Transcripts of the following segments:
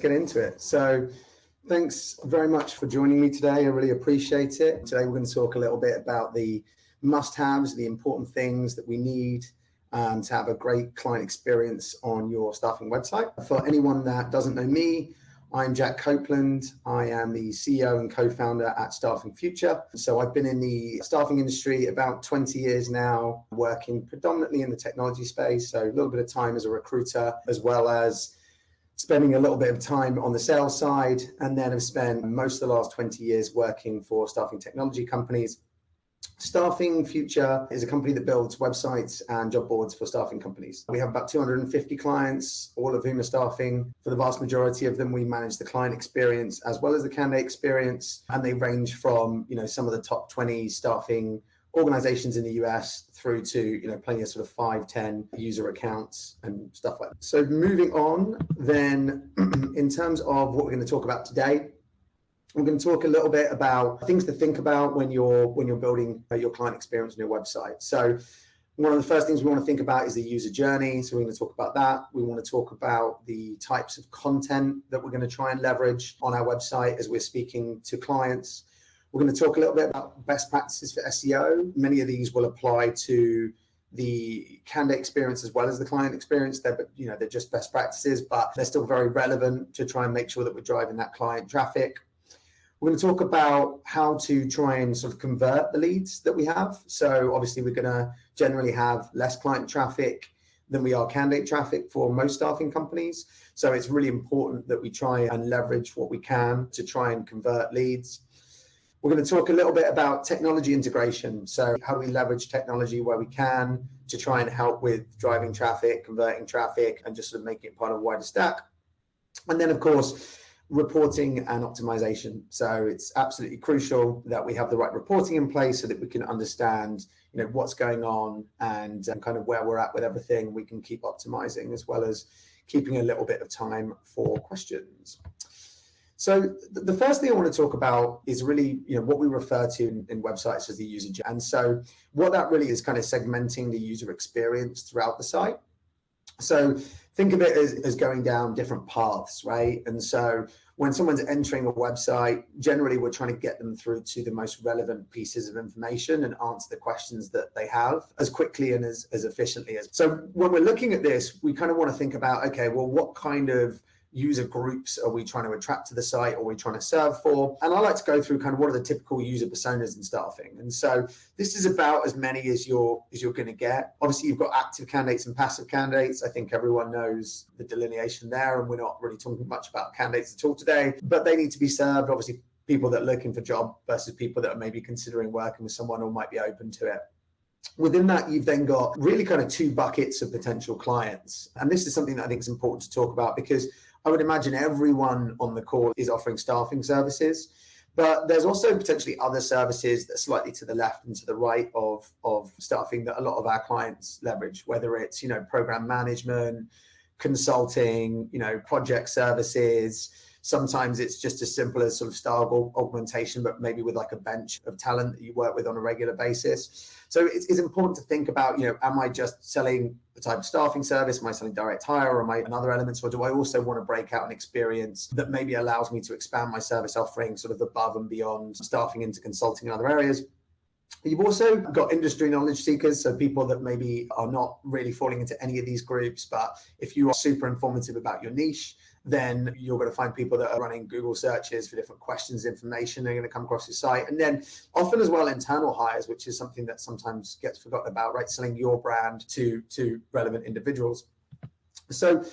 get into it. So thanks very much for joining me today. I really appreciate it. Today we're going to talk a little bit about the must-haves, the important things that we need to have a great client experience on your staffing website. For anyone that doesn't know me, I'm Jack Copeland. I am the CEO and co-founder at Staffing Future. So I've been in the staffing industry about 20 years now, working predominantly in the technology space. So a little bit of time as a recruiter, as well as spending a little bit of time on the sales side. And then I've spent most of the last 20 years working for staffing technology companies. Staffing Future is a company that builds websites and job boards for staffing companies. We have about 250 clients, all of whom are staffing. For the vast majority of them, we manage the client experience as well as the candidate experience. And they range from, some of the top 20 staffing organizations in the US through to, plenty of sort of 5, 10 user accounts and stuff like that. So moving on, then in terms of what we're going to talk about today, we're going to talk a little bit about things to think about when you're building your client experience on your website. So one of the first things we want to think about is the user journey. So we're going to talk about that. We want to talk about the types of content that we're going to try and leverage on our website as we're speaking to clients. We're going to talk a little bit about best practices for SEO. Many of these will apply to the candidate experience as well as the client experience. They're just best practices, but they're still very relevant to try and make sure that we're driving that client traffic. We're going to talk about how to try and sort of convert the leads that we have. So obviously we're going to generally have less client traffic than we are candidate traffic for most staffing companies. So it's really important that we try and leverage what we can to try and convert leads. We're going to talk a little bit about technology integration. So how do we leverage technology where we can to try and help with driving traffic, converting traffic, and just sort of making it part of a wider stack. And then of course, reporting and optimization. So it's absolutely crucial that we have the right reporting in place so that we can understand, what's going on and kind of where we're at with everything. We can keep optimizing as well as keeping a little bit of time for questions. So the first thing I want to talk about is really, what we refer to in websites as the user journey. And so what that really is kind of segmenting the user experience throughout the site. So think of it as going down different paths, right? And so when someone's entering a website, generally we're trying to get them through to the most relevant pieces of information and answer the questions that they have as quickly and as efficiently as. So when we're looking at this, we kind of want to think about, okay, well, what kind of user groups are we trying to attract to the site, or are we trying to serve for? And I like to go through kind of what are the typical user personas in staffing. And so this is about as many as you're going to get. Obviously, you've got active candidates and passive candidates. I think everyone knows the delineation there, and we're not really talking much about candidates at all today, but they need to be served. Obviously, people that are looking for a job versus people that are maybe considering working with someone or might be open to it. Within that, you've then got really kind of two buckets of potential clients. And this is something that I think is important to talk about, because I would imagine everyone on the call is offering staffing services, but there's also potentially other services that are slightly to the left and to the right of staffing that a lot of our clients leverage, whether it's, program management, consulting, project services. Sometimes it's just as simple as sort of staff augmentation, but maybe with like a bench of talent that you work with on a regular basis. So it's important to think about, am I just selling the type of staffing service? Am I selling direct hire, or am I another element? Or do I also want to break out an experience that maybe allows me to expand my service offering sort of above and beyond staffing into consulting in other areas? You've also got industry knowledge seekers, so people that maybe are not really falling into any of these groups, but if you are super informative about your niche, then you're going to find people that are running Google searches for different questions, information. They're going to come across your site. And then often as well, internal hires, which is something that sometimes gets forgotten about, right? Selling your brand to relevant individuals. So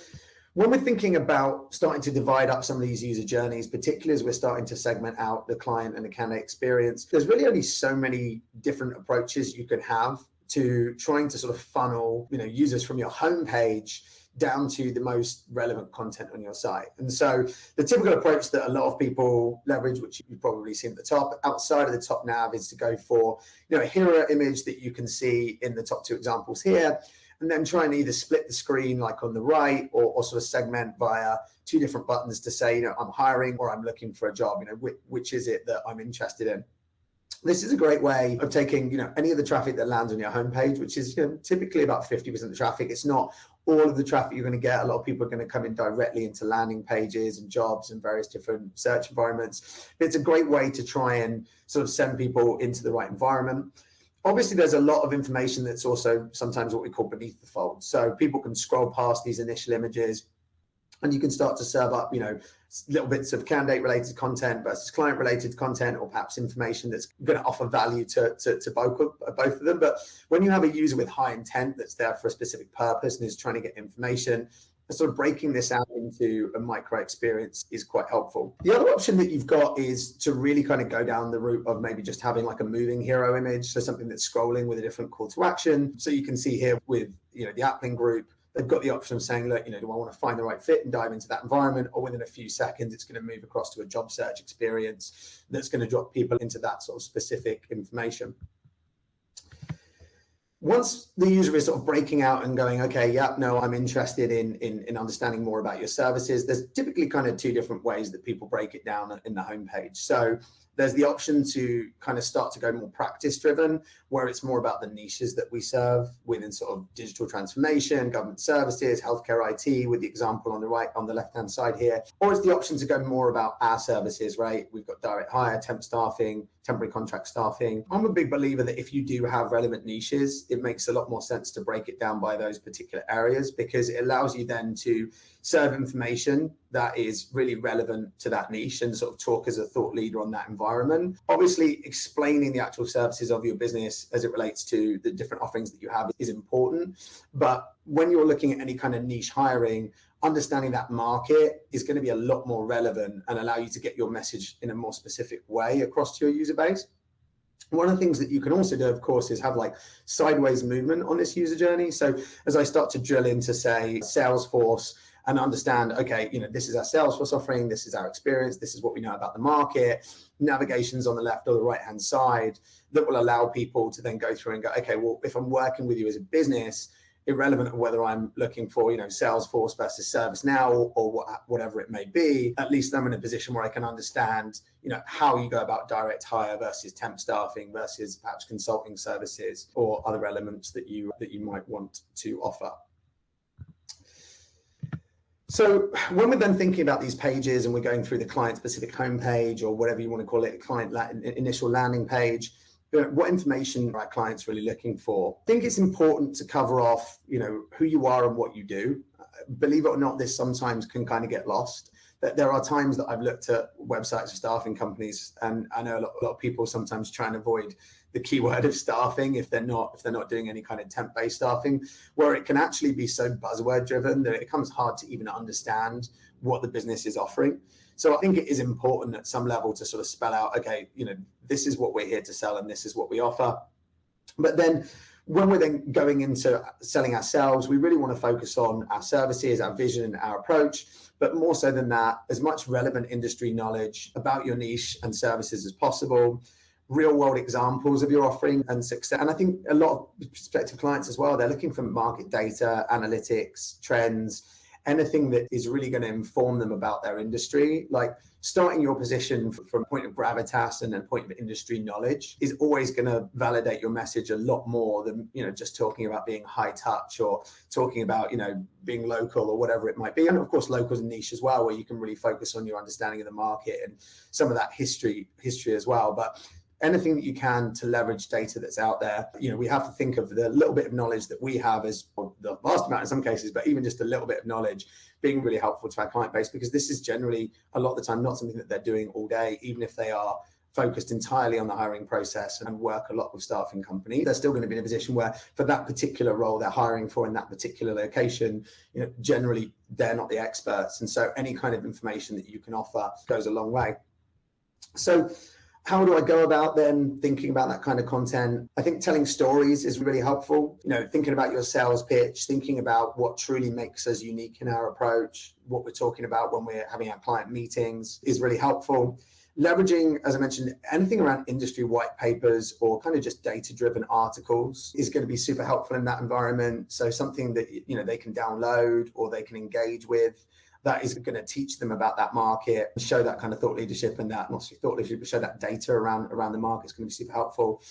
when we're thinking about starting to divide up some of these user journeys, particularly as we're starting to segment out the client and the candidate experience, there's really only so many different approaches you could have to trying to sort of funnel, users from your homepage down to the most relevant content on your site. And so the typical approach that a lot of people leverage, which you've probably seen at the top, outside of the top nav, is to go for, a hero image that you can see in the top two examples here, and then try and either split the screen like on the right, or sort of segment via two different buttons to say, I'm hiring or I'm looking for a job, which is it that I'm interested in. This is a great way of taking, any of the traffic that lands on your homepage, which is typically about 50% of the traffic. It's not all of the traffic you're going to get. A lot of people are going to come in directly into landing pages and jobs and various different search environments. But it's a great way to try and sort of send people into the right environment. Obviously, there's a lot of information that's also sometimes what we call beneath the fold. So people can scroll past these initial images, and you can start to serve up, little bits of candidate related content versus client related content, or perhaps information that's going to offer value to both of them. But when you have a user with high intent that's there for a specific purpose and is trying to get information, sort of breaking this out into a micro experience is quite helpful. The other option that you've got is to really kind of go down the route of maybe just having like a moving hero image, so something that's scrolling with a different call to action. So you can see here with the Appling group, they've got the option of saying, look, do I want to find the right fit and dive into that environment? Or within a few seconds, it's going to move across to a job search experience that's going to drop people into that sort of specific information. Once the user is sort of breaking out and going, okay, yeah, no, I'm interested in understanding more about your services, there's typically kind of two different ways that people break it down in the homepage. So there's the option to kind of start to go more practice driven, where it's more about the niches that we serve within sort of digital transformation, government services, healthcare IT, with the example on the left-hand side here. Or it's the option to go more about our services, right? We've got direct hire, temp staffing, temporary contract staffing. I'm a big believer that if you do have relevant niches, it makes a lot more sense to break it down by those particular areas, because it allows you then to serve information that is really relevant to that niche and sort of talk as a thought leader on that environment. Obviously, explaining the actual services of your business as it relates to the different offerings that you have is important. But when you're looking at any kind of niche hiring, understanding that market is going to be a lot more relevant and allow you to get your message in a more specific way across to your user base. One of the things that you can also do, of course, is have like sideways movement on this user journey. So as I start to drill into, say, Salesforce, and understand, okay, this is our Salesforce offering, this is our experience, this is what we know about the market, navigations on the left or the right-hand side that will allow people to then go through and go, okay, well, if I'm working with you as a business, irrelevant of whether I'm looking for, Salesforce versus ServiceNow or whatever it may be, at least I'm in a position where I can understand, how you go about direct hire versus temp staffing versus perhaps consulting services or other elements that you might want to offer. So when we're then thinking about these pages and we're going through the client-specific homepage or whatever you want to call it, initial landing page, what information are our clients really looking for? I think it's important to cover off, who you are and what you do. Believe it or not, this sometimes can kind of get lost. There are times that I've looked at websites of staffing companies, and I know a lot of people sometimes try and avoid the keyword of staffing if they're not doing any kind of temp-based staffing, where it can actually be so buzzword driven that it becomes hard to even understand what the business is offering. So I think it is important at some level to sort of spell out, okay, this is what we're here to sell and this is what we offer. But then when we're then going into selling ourselves, we really want to focus on our services, our vision, our approach, but more so than that, as much relevant industry knowledge about your niche and services as possible, real world examples of your offering and success. And I think a lot of prospective clients as well, they're looking for market data, analytics, trends, anything that is really going to inform them about their industry. Like starting your position from a point of gravitas and a point of industry knowledge is always going to validate your message a lot more than, just talking about being high touch or talking about, being local or whatever it might be. And of course, local is a niche as well, where you can really focus on your understanding of the market and some of that history as well. But anything that you can to leverage data that's out there, we have to think of the little bit of knowledge that we have as the vast amount in some cases, but even just a little bit of knowledge being really helpful to our client base, because this is generally a lot of the time not something that they're doing all day, even if they are focused entirely on the hiring process and work a lot with staffing companies. They're still going to be in a position where for that particular role they're hiring for in that particular location, generally they're not the experts. And so any kind of information that you can offer goes a long way. So how do I go about then thinking about that kind of content? I think telling stories is really helpful. Thinking about your sales pitch, thinking about what truly makes us unique in our approach, what we're talking about when we're having our client meetings is really helpful. Leveraging, as I mentioned, anything around industry white papers or kind of just data-driven articles is going to be super helpful in that environment. So something that, they can download or they can engage with, that is going to teach them about that market, show that kind of thought leadership and that, not thought leadership, but show that data around the market is going to be super helpful.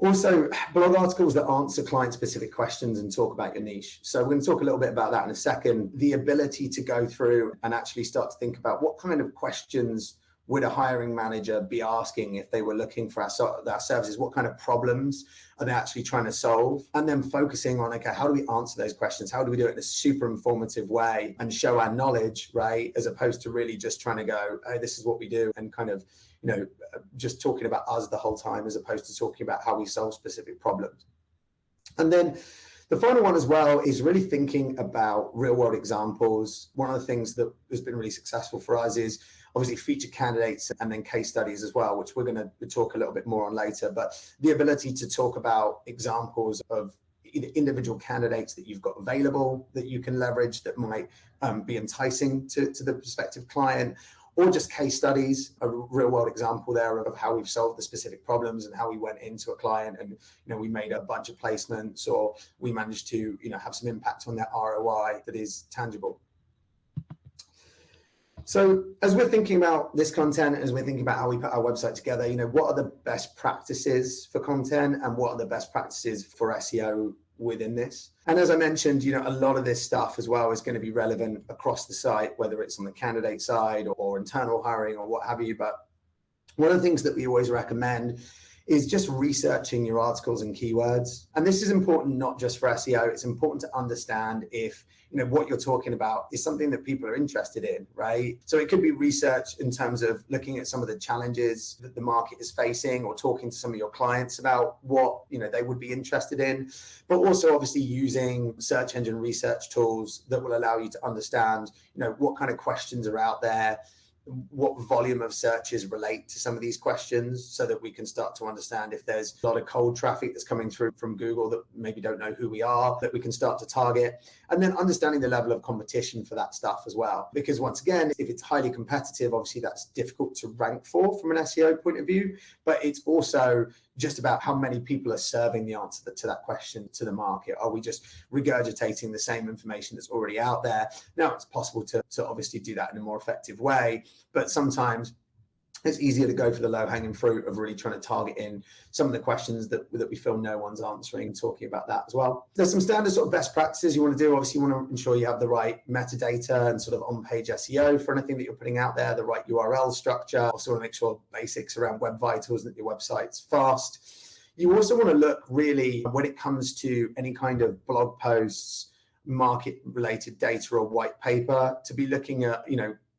Also, blog articles that answer client-specific questions and talk about your niche. So we're going to talk a little bit about that in a second. The ability to go through and actually start to think about what kind of questions would a hiring manager be asking if they were looking for our services? What kind of problems are they actually trying to solve? And then focusing on, okay, how do we answer those questions? How do we do it in a super informative way and show our knowledge, right? As opposed to really just trying to go, oh, this is what we do, and kind of, just talking about us the whole time, as opposed to talking about how we solve specific problems. And then the final one as well is really thinking about real world examples. One of the things that has been really successful for us is obviously featured candidates and then case studies as well, which we're going to talk a little bit more on later. But the ability to talk about examples of either individual candidates that you've got available that you can leverage that might be enticing to the prospective client, or just case studies, a real world example there of how we've solved the specific problems and how we went into a client and we made a bunch of placements, or we managed to have some impact on their ROI that is tangible. So as we're thinking about this content, as we're thinking about how we put our website together, what are the best practices for content and what are the best practices for SEO within this? And as I mentioned, a lot of this stuff as well is going to be relevant across the site, whether it's on the candidate side or internal hiring or what have you. But one of the things that we always recommend is just researching your articles and keywords. And this is important not just for SEO, it's important to understand if what you're talking about is something that people are interested in, right? So it could be research in terms of looking at some of the challenges that the market is facing, or talking to some of your clients about what they would be interested in, but also obviously using search engine research tools that will allow you to understand what kind of questions are out there, what volume of searches relate to some of these questions, so that we can start to understand if there's a lot of cold traffic that's coming through from Google that maybe don't know who we are, that we can start to target. And then understanding the level of competition for that stuff as well. Because once again, if it's highly competitive, obviously that's difficult to rank for from an SEO point of view, but it's also just about how many people are serving the answer to that question to the market. Are we just regurgitating the same information that's already out there? Now, it's possible to obviously do that in a more effective way, but sometimes it's easier to go for the low-hanging fruit of really trying to target in some of the questions that we feel no one's answering, and talking about that as well. There's some standard sort of best practices you want to do. Obviously, you want to ensure you have the right metadata and sort of on-page SEO for anything that you're putting out there, the right URL structure. Also want to make sure basics around web vitals, that your website's fast. You also want to look really, when it comes to any kind of blog posts, market-related data or white paper, to be looking at,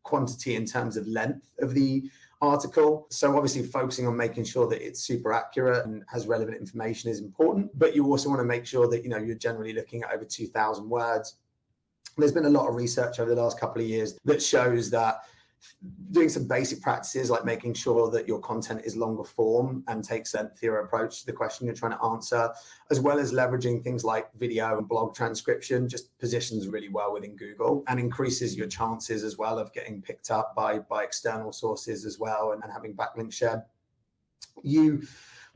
quantity in terms of length of the article. So obviously focusing on making sure that it's super accurate and has relevant information is important, but you also want to make sure that you're generally looking at over 2,000 words. There's been a lot of research over the last couple of years that shows that doing some basic practices like making sure that your content is longer form and takes a lengthier approach to the question you're trying to answer, as well as leveraging things like video and blog transcription, just positions really well within Google and increases your chances as well of getting picked up by external sources as well, and having backlinks shared. You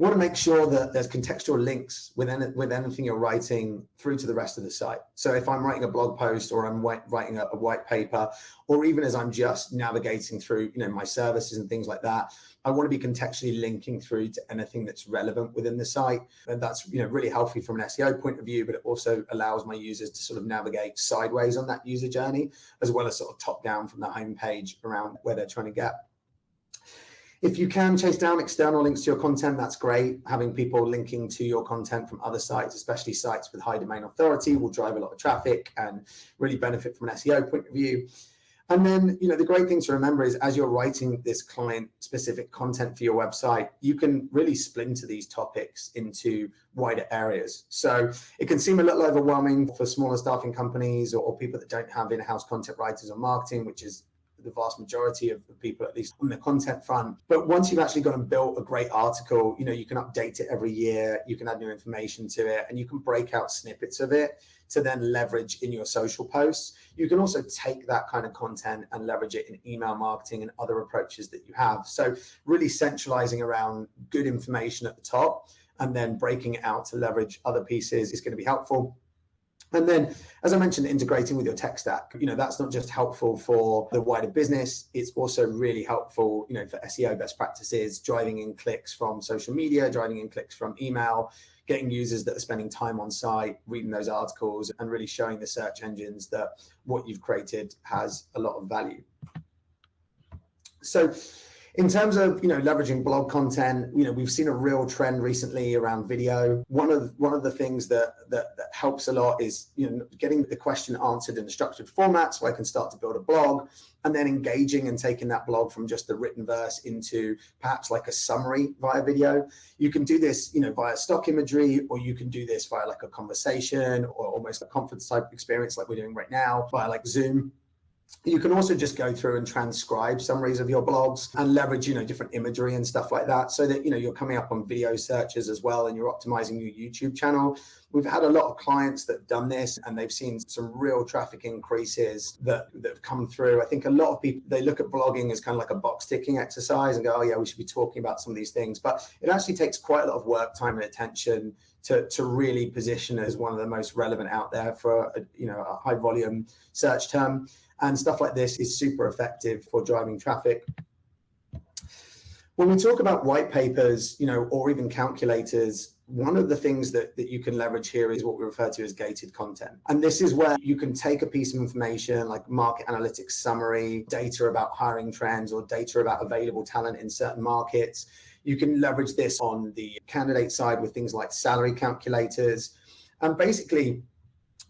want to make sure that there's contextual links with anything you're writing through to the rest of the site. So if I'm writing a blog post, or I'm writing a white paper, or even as I'm just navigating through my services and things like that, I want to be contextually linking through to anything that's relevant within the site. And that's really healthy from an SEO point of view, but it also allows my users to sort of navigate sideways on that user journey, as well as sort of top down from the homepage around where they're trying to get. If you can chase down external links to your content, that's great. Having people linking to your content from other sites, especially sites with high domain authority, will drive a lot of traffic and really benefit from an SEO point of view. And then, the great thing to remember is, as you're writing this client-specific content for your website, you can really splinter these topics into wider areas. So it can seem a little overwhelming for smaller staffing companies or people that don't have in-house content writers or marketing, which is the vast majority of the people, at least on the content front. But once you've actually gone and built a great article, you can update it every year, you can add new information to it, and you can break out snippets of it to then leverage in your social posts. You can also take that kind of content and leverage it in email marketing and other approaches that you have. So really centralizing around good information at the top and then breaking it out to leverage other pieces is going to be helpful. And then, as I mentioned, integrating with your tech stack, that's not just helpful for the wider business, it's also really helpful, for SEO best practices, driving in clicks from social media, driving in clicks from email, getting users that are spending time on site, reading those articles, and really showing the search engines that what you've created has a lot of value. So in terms of leveraging blog content, we've seen a real trend recently around video. One of the things that helps a lot is getting the question answered in a structured format, so I can start to build a blog, and then engaging and taking that blog from just the written verse into perhaps like a summary via video. You can do this via stock imagery, or you can do this via like a conversation or almost a conference type experience like we're doing right now via like Zoom. You can also just go through and transcribe summaries of your blogs and leverage, different imagery and stuff like that, so that, you're coming up on video searches as well, and you're optimizing your YouTube channel. We've had a lot of clients that have done this, and they've seen some real traffic increases that have come through. I think a lot of people, they look at blogging as kind of like a box ticking exercise and go, oh yeah, we should be talking about some of these things. But it actually takes quite a lot of work, time, and attention to really position as one of the most relevant out there for a high volume search term. And stuff like this is super effective for driving traffic. When we talk about white papers, or even calculators, one of the things that you can leverage here is what we refer to as gated content. And this is where you can take a piece of information like market analytics summary, data about hiring trends, or data about available talent in certain markets. You can leverage this on the candidate side with things like salary calculators. And basically,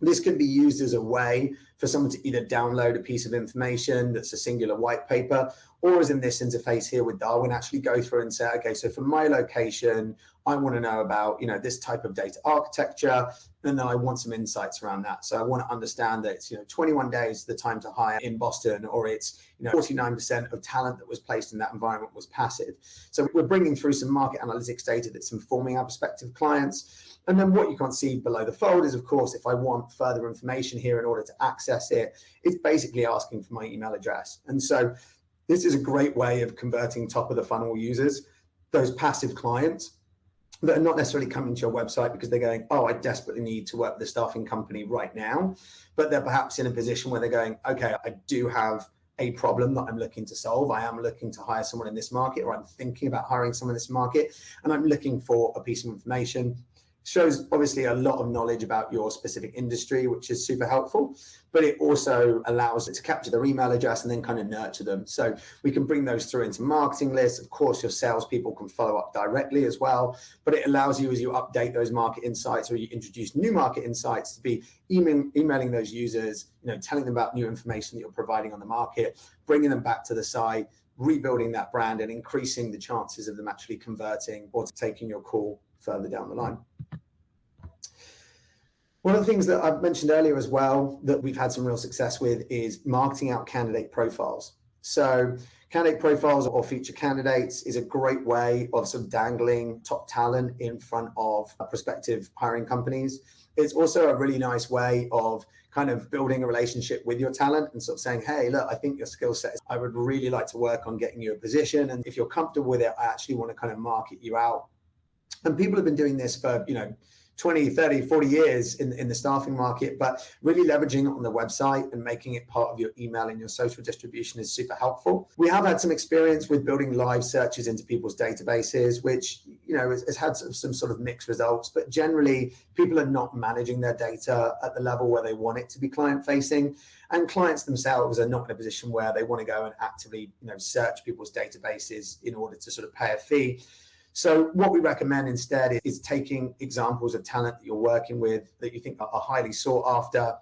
this can be used as a way for someone to either download a piece of information that's a singular white paper, or as in this interface here with Darwin, actually go through and say, okay, so for my location, I want to know about, this type of data architecture, and then I want some insights around that. So I want to understand that it's, 21 days the time to hire in Boston, or it's, 49% of talent that was placed in that environment was passive. So we're bringing through some market analytics data that's informing our prospective clients. And then what you can't see below the fold is, of course, if I want further information here in order to access it, it's basically asking for my email address. And so this is a great way of converting top of the funnel users, those passive clients that are not necessarily coming to your website because they're going, oh, I desperately need to work with a staffing company right now. But they're perhaps in a position where they're going, okay, I do have a problem that I'm looking to solve. I am looking to hire someone in this market, or I'm thinking about hiring someone in this market, and I'm looking for a piece of information. Shows obviously a lot of knowledge about your specific industry, which is super helpful, but it also allows it to capture their email address and then kind of nurture them. So we can bring those through into marketing lists. Of course, your salespeople can follow up directly as well, but it allows you, as you update those market insights or you introduce new market insights, to be emailing those users, telling them about new information that you're providing on the market, bringing them back to the site, rebuilding that brand, and increasing the chances of them actually converting or taking your call further down the line. One of the things that I've mentioned earlier as well that we've had some real success with is marketing out candidate profiles. So candidate profiles or feature candidates is a great way of sort of dangling top talent in front of prospective hiring companies. It's also a really nice way of kind of building a relationship with your talent and sort of saying, hey, look, I think your skill set, I would really like to work on getting you a position. And if you're comfortable with it, I actually want to kind of market you out. And people have been doing this for, 20, 30, 40 years in the staffing market, but really leveraging it on the website and making it part of your email and your social distribution is super helpful. We have had some experience with building live searches into people's databases, which, has had some sort of mixed results, but generally people are not managing their data at the level where they want it to be client facing. And clients themselves are not in a position where they want to go and actively, search people's databases in order to sort of pay a fee. So what we recommend instead is taking examples of talent that you're working with that you think are highly sought after,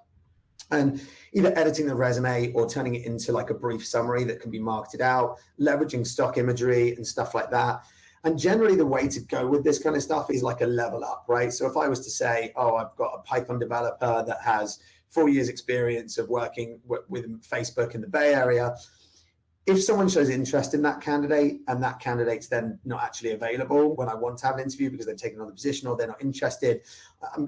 and either editing the resume or turning it into like a brief summary that can be marketed out, leveraging stock imagery and stuff like that. And generally the way to go with this kind of stuff is like a level up, right? So if I was to say, oh, I've got a Python developer that has 4 years experience of working with Facebook in the Bay Area, if someone shows interest in that candidate and that candidate's then not actually available when I want to have an interview because they've taken another position or they're not interested,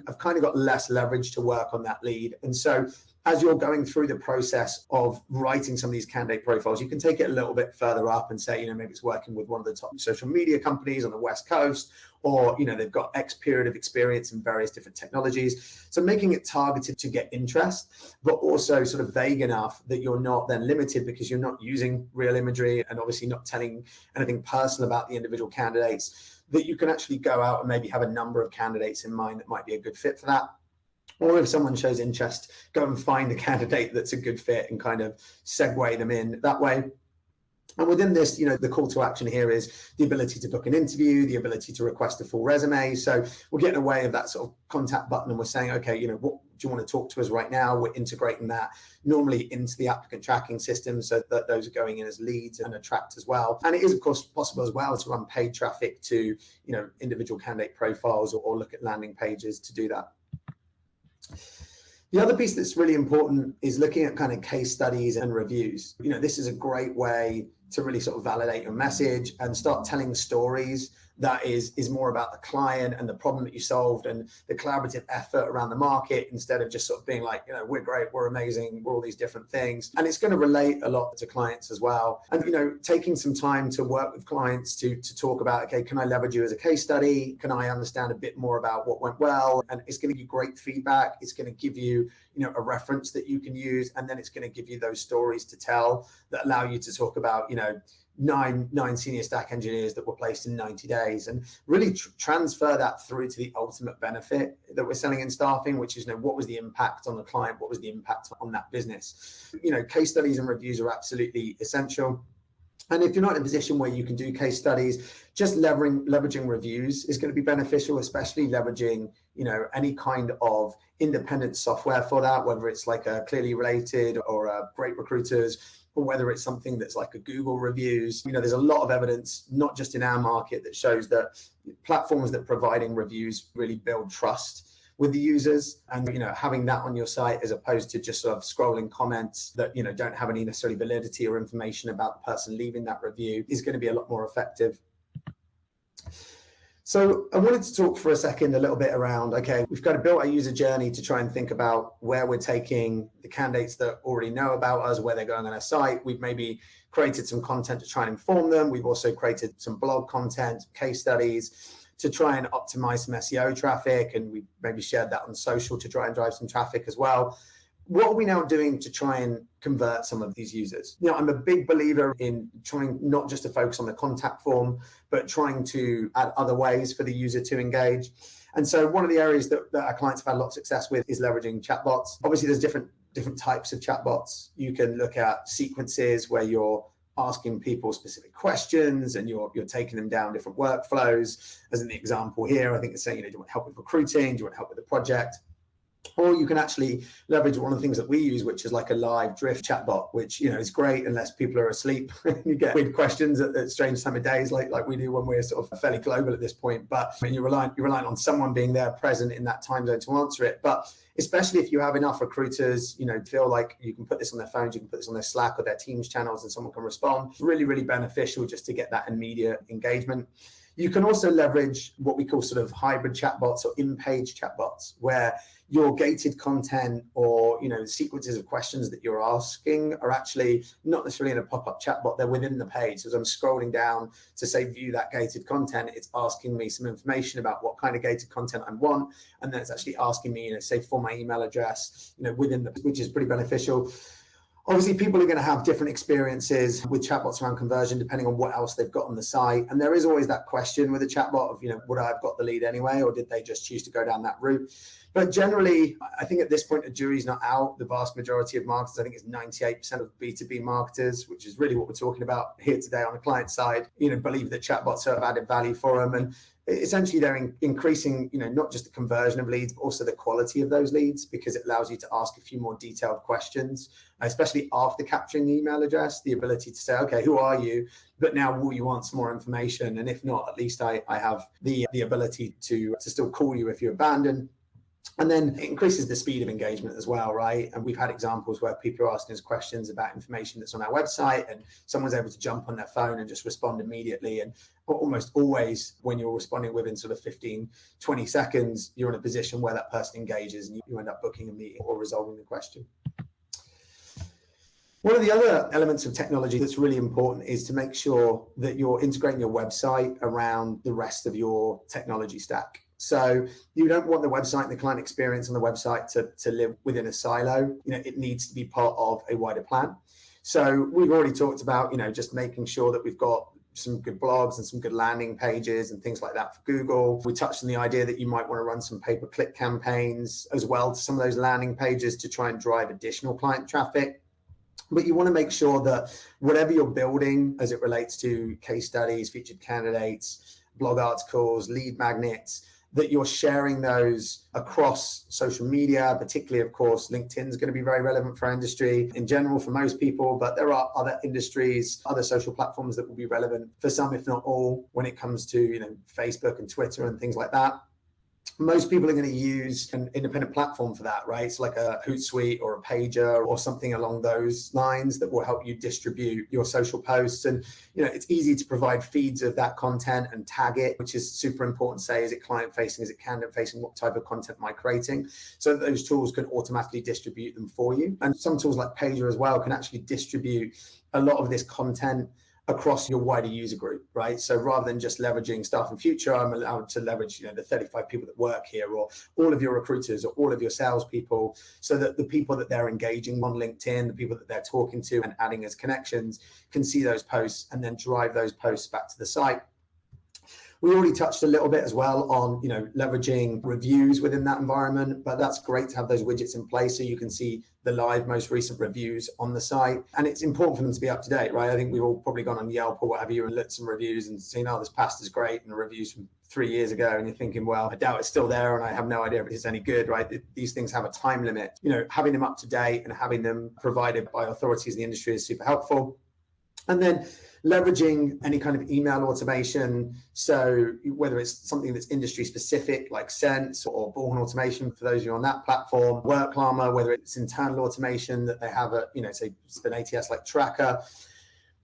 I've kind of got less leverage to work on that lead. And so as you're going through the process of writing some of these candidate profiles, you can take it a little bit further up and say, maybe it's working with one of the top social media companies on the West Coast, or they've got X period of experience in various different technologies. So making it targeted to get interest, but also sort of vague enough that you're not then limited because you're not using real imagery and obviously not telling anything personal about the individual candidates, that you can actually go out and maybe have a number of candidates in mind that might be a good fit for that. Or if someone shows interest, go and find a candidate that's a good fit and kind of segue them in that way. And within this, the call to action here is the ability to book an interview, the ability to request a full resume. So we're getting away of that sort of contact button and we're saying, okay, what do you want to talk to us right now? We're integrating that normally into the applicant tracking system so that those are going in as leads and attract as well. And it is, of course, possible as well to run paid traffic to, individual candidate profiles or look at landing pages to do that. The other piece that's really important is looking at kind of case studies and reviews. This is a great way to really sort of validate your message and start telling stories that is more about the client and the problem that you solved and the collaborative effort around the market, instead of just sort of being like, we're great, we're amazing, we're all these different things. And it's going to relate a lot to clients as well. And, taking some time to work with clients to talk about, okay, can I leverage you as a case study? Can I understand a bit more about what went well? And it's going to give you great feedback. It's going to give you, a reference that you can use. And then it's going to give you those stories to tell that allow you to talk about, nine senior stack engineers that were placed in 90 days and really transfer that through to the ultimate benefit that we're selling in staffing, which is, what was the impact on the client? What was the impact on that business? Case studies and reviews are absolutely essential. And if you're not in a position where you can do case studies, just leveraging reviews is going to be beneficial, especially leveraging, any kind of independent software for that, whether it's like a Clearly Related or a Great Recruiters, or whether it's something that's like a Google reviews. There's a lot of evidence, not just in our market, that shows that platforms that providing reviews really build trust with the users. And having that on your site as opposed to just sort of scrolling comments that don't have any necessarily validity or information about the person leaving that review is going to be a lot more effective. So I wanted to talk for a second a little bit around, okay, we've got to build a user journey to try and think about where we're taking the candidates that already know about us, where they're going on our site. We've maybe created some content to try and inform them. We've also created some blog content, case studies to try and optimize some SEO traffic. And we maybe shared that on social to try and drive some traffic as well. What are we now doing to try and convert some of these users? I'm a big believer in trying not just to focus on the contact form, but trying to add other ways for the user to engage. And so one of the areas that our clients have had a lot of success with is leveraging chatbots. Obviously, there's different types of chatbots. You can look at sequences where you're asking people specific questions and you're taking them down different workflows. As in the example here, I think it's saying, do you want help with recruiting? Do you want help with the project? Or you can actually leverage one of the things that we use, which is like a live drift chatbot, which is great unless people are asleep. You get weird questions at strange time of days, like we do when we're sort of fairly global at this point. But you're relying on someone being there present in that time zone to answer it. But especially if you have enough recruiters, feel like you can put this on their phones, you can put this on their Slack or their Teams channels, and someone can respond. Really, really beneficial just to get that immediate engagement. You can also leverage what we call sort of hybrid chatbots or in-page chatbots, where your gated content or sequences of questions that you're asking are actually not necessarily in a pop-up chatbot, they're within the page. So as I'm scrolling down to say view that gated content, it's asking me some information about what kind of gated content I want, and then it's actually asking me, say for my email address, which is pretty beneficial. Obviously, people are going to have different experiences with chatbots around conversion, depending on what else they've got on the site. And there is always that question with a chatbot of, would I have got the lead anyway, or did they just choose to go down that route? But generally, I think at this point, the jury's not out. The vast majority of marketers, I think it's 98% of B2B marketers, which is really what we're talking about here today on the client side, believe that chatbots have added value for them. And essentially, they're increasing, not just the conversion of leads, but also the quality of those leads, because it allows you to ask a few more detailed questions, especially after capturing the email address, the ability to say, okay, who are you? But now will you want some more information? And if not, at least I have the ability to still call you if you abandon. And then it increases the speed of engagement as well, right? And we've had examples where people are asking us questions about information that's on our website, and someone's able to jump on their phone and just respond immediately. And almost always when you're responding within sort of 15, 20 seconds, you're in a position where that person engages and you end up booking a meeting or resolving the question. One of the other elements of technology that's really important is to make sure that you're integrating your website around the rest of your technology stack. So you don't want the website and the client experience on the website to live within a silo. It needs to be part of a wider plan. So we've already talked about, just making sure that we've got some good blogs and some good landing pages and things like that for Google. We touched on the idea that you might want to run some pay-per-click campaigns as well to some of those landing pages to try and drive additional client traffic. But you want to make sure that whatever you're building as it relates to case studies, featured candidates, blog articles, lead magnets, that you're sharing those across social media, particularly, of course, LinkedIn is going to be very relevant for our industry in general for most people, but there are other industries, other social platforms that will be relevant for some, if not all, when it comes to, Facebook and Twitter and things like that. Most people are going to use an independent platform for that, right? It's like a Hootsuite or a Pager or something along those lines that will help you distribute your social posts. And, it's easy to provide feeds of that content and tag it, which is super important. Say, is it client facing? Is it candidate facing? What type of content am I creating? So that those tools can automatically distribute them for you. And some tools like Pager as well can actually distribute a lot of this content across your wider user group, right? So rather than just leveraging Staff and Future, I'm allowed to leverage, the 35 people that work here, or all of your recruiters, or all of your salespeople, so that the people that they're engaging on LinkedIn, the people that they're talking to and adding as connections, can see those posts and then drive those posts back to the site. We already touched a little bit as well on, leveraging reviews within that environment, but that's great to have those widgets in place so you can see the live most recent reviews on the site. And it's important for them to be up to date, right? I think we've all probably gone on Yelp or what have you and looked at some reviews and seen, this pasta's great, and the reviews from 3 years ago, and you're thinking, well, I doubt it's still there and I have no idea if it's any good, right? These things have a time limit. Having them up to date and having them provided by authorities in the industry is super helpful. And then leveraging any kind of email automation. So whether it's something that's industry specific like Sense or Bullhorn Automation for those of you on that platform, Worklarma, whether it's internal automation that they have say an ATS like Tracker,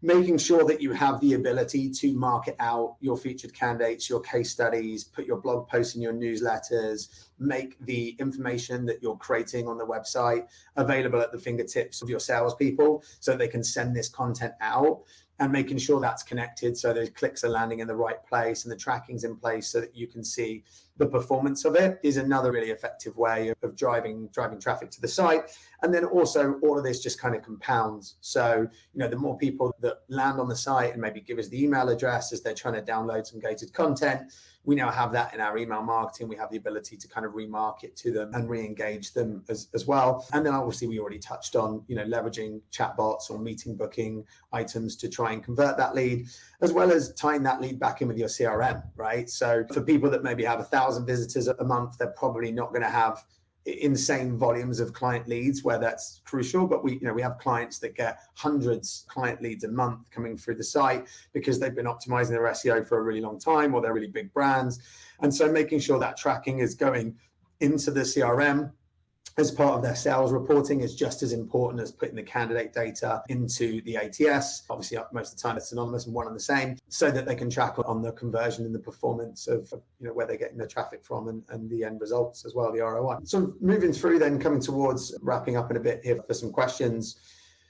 making sure that you have the ability to market out your featured candidates, your case studies, put your blog posts in your newsletters, make the information that you're creating on the website available at the fingertips of your salespeople so they can send this content out, and making sure that's connected so those clicks are landing in the right place and the tracking's in place so that you can see the performance of it, is another really effective way of driving traffic to the site. And then also all of this just kind of compounds. So, the more people that land on the site and maybe give us the email address as they're trying to download some gated content, we now have that in our email marketing. We have the ability to kind of remarket to them and re-engage them as well. And then obviously we already touched on, leveraging chatbots or meeting booking items to try and convert that lead, as well as tying that lead back in with your CRM, right? So for people that maybe have 1,000 visitors a month, they're probably not going to have insane volumes of client leads where that's crucial, but we have clients that get hundreds of client leads a month coming through the site because they've been optimizing their SEO for a really long time, or they're really big brands. And so making sure that tracking is going into the CRM as part of their sales reporting is just as important as putting the candidate data into the ATS. Obviously, most of the time it's synonymous and one and the same, so that they can track on the conversion and the performance of where they're getting the traffic from and the end results as well, the ROI. So moving through then, coming towards wrapping up in a bit here for some questions.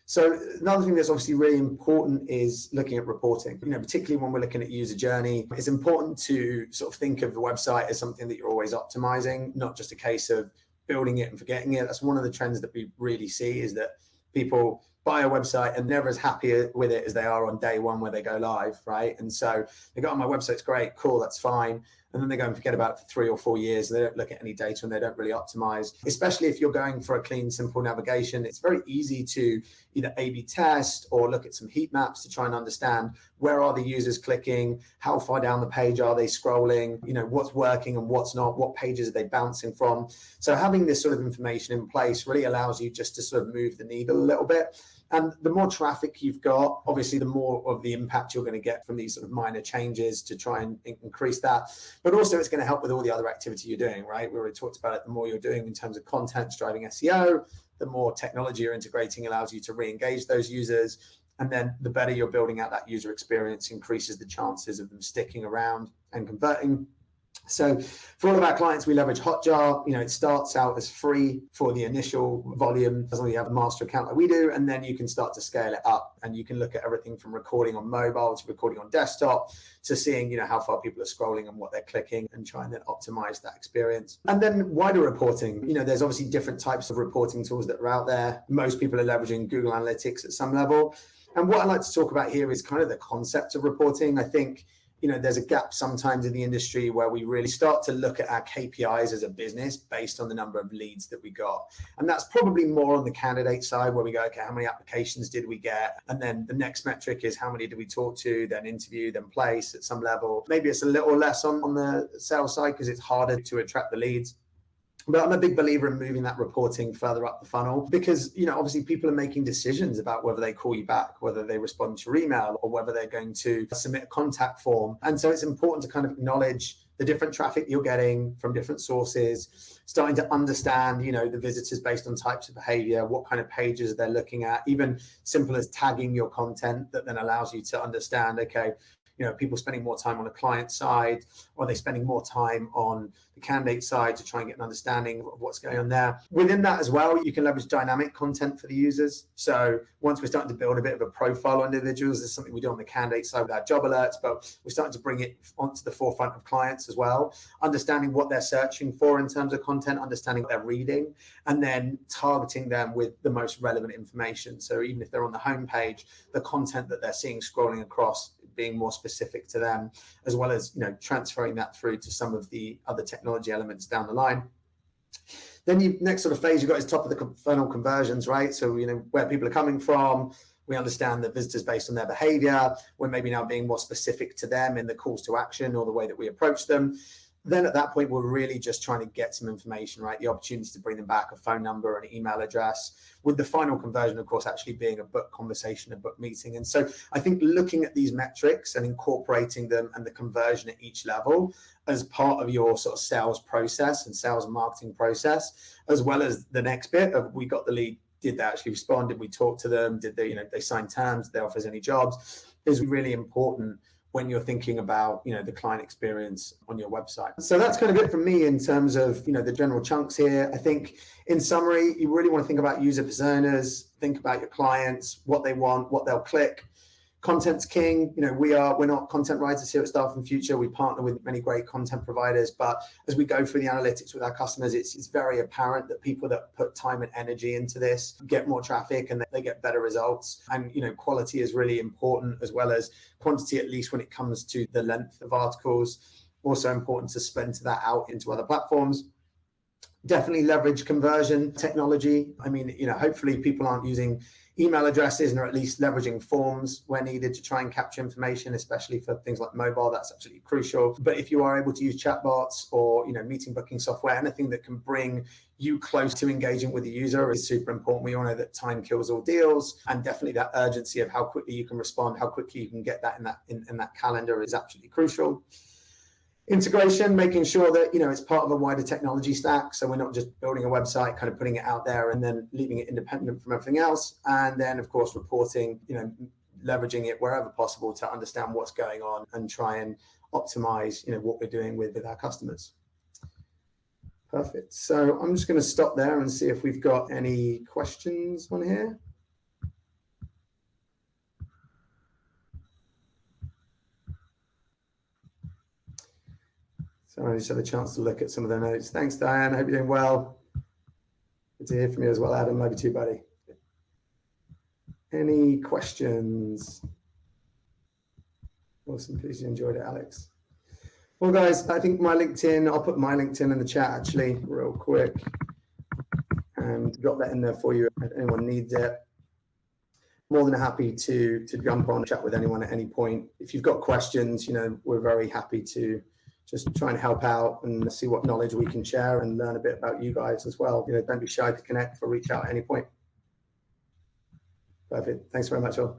So another thing that's obviously really important is looking at reporting, particularly when we're looking at user journey. It's important to sort of think of the website as something that you're always optimizing, not just a case of building it and forgetting it. That's one of the trends that we really see, is that people buy a website and never as happy with it as they are on day one where they go live, right? And so they go, my website's great, cool, that's fine. And then they go and forget about it for 3 or 4 years. They don't look at any data and they don't really optimize. Especially if you're going for a clean, simple navigation, it's very easy to either A/B test or look at some heat maps to try and understand where are the users clicking, how far down the page are they scrolling, what's working and what's not, what pages are they bouncing from. So having this sort of information in place really allows you just to sort of move the needle a little bit. And the more traffic you've got, obviously, the more of the impact you're going to get from these sort of minor changes to try and increase that. But also, it's going to help with all the other activity you're doing, right? We already talked about it. The more you're doing in terms of content driving SEO, the more technology you're integrating allows you to re-engage those users. And then the better you're building out that user experience increases the chances of them sticking around and converting. So for all of our clients, we leverage Hotjar. It starts out as free for the initial volume, as long as you have a master account like we do, and then you can start to scale it up, and you can look at everything from recording on mobile to recording on desktop to seeing, how far people are scrolling and what they're clicking, and trying to optimize that experience. And then wider reporting. There's obviously different types of reporting tools that are out there. Most people are leveraging Google Analytics at some level. And what I like to talk about here is kind of the concept of reporting. I think there's a gap sometimes in the industry where we really start to look at our KPIs as a business based on the number of leads that we got. And that's probably more on the candidate side, where we go, okay, how many applications did we get? And then the next metric is how many did we talk to, then interview, then place at some level. Maybe it's a little less on the sales side because it's harder to attract the leads. But I'm a big believer in moving that reporting further up the funnel because, obviously people are making decisions about whether they call you back, whether they respond to your email, or whether they're going to submit a contact form. And so it's important to kind of acknowledge the different traffic you're getting from different sources, starting to understand, the visitors based on types of behavior, what kind of pages they're looking at, even simple as tagging your content that then allows you to understand, okay, people spending more time on the client side, or are they spending more time on the candidate side to try and get an understanding of what's going on there. Within that as well, you can leverage dynamic content for the users. So once we're starting to build a bit of a profile on individuals, there's something we do on the candidate side with our job alerts, but we're starting to bring it onto the forefront of clients as well, understanding what they're searching for in terms of content, understanding what they're reading, and then targeting them with the most relevant information. So even if they're on the homepage, the content that they're seeing scrolling across being more specific to them, as well as transferring that through to some of the other technology elements down the line. Then you next sort of phase you've got is top of the funnel conversions, right? So where people are coming from. We understand the visitors based on their behavior. We're maybe now being more specific to them in the calls to action or the way that we approach them. Then at that point, we're really just trying to get some information, right? The opportunity to bring them back, a phone number, an email address, with the final conversion, of course, actually being a book conversation, a book meeting. And so I think looking at these metrics and incorporating them and the conversion at each level as part of your sort of sales process and sales marketing process, as well as the next bit of we got the lead, did they actually respond? Did we talk to them? Did they, they sign terms? Did they offer us any jobs? Is really important when you're thinking about, the client experience on your website. So that's kind of it from me in terms of, the general chunks here. I think in summary, you really want to think about user personas, think about your clients, what they want, what they'll click. Content's king. We're not content writers here at Staff and Future. We partner with many great content providers, but as we go through the analytics with our customers, it's very apparent that people that put time and energy into this get more traffic and they get better results. And quality is really important, as well as quantity, at least when it comes to the length of articles. Also important to spend that out into other platforms. Definitely leverage conversion technology. I mean, hopefully people aren't using email addresses and are at least leveraging forms where needed to try and capture information, especially for things like mobile. That's absolutely crucial. But if you are able to use chatbots or meeting booking software, anything that can bring you close to engaging with the user is super important. We all know that time kills all deals, and definitely that urgency of how quickly you can respond, how quickly you can get that in that calendar is absolutely crucial. Integration, making sure that it's part of a wider technology stack, so we're not just building a website, kind of putting it out there and then leaving it independent from everything else. And then of course reporting, leveraging it wherever possible to understand what's going on and try and optimize what we're doing with our customers. Perfect. So I'm just going to stop there and see if we've got any questions on here. So I just had a chance to look at some of the notes. Thanks, Diane. I hope you're doing well. Good to hear from you as well, Adam. Love you too, buddy. Any questions? Awesome. Please you enjoyed it, Alex. Well, guys, I think my LinkedIn, I'll put my LinkedIn in the chat actually real quick and drop that in there for you if anyone needs it. More than happy to jump on, chat with anyone at any point. If you've got questions, we're very happy to just try and help out and see what knowledge we can share and learn a bit about you guys as well. Don't be shy to connect or reach out at any point. Perfect. Thanks very much, all.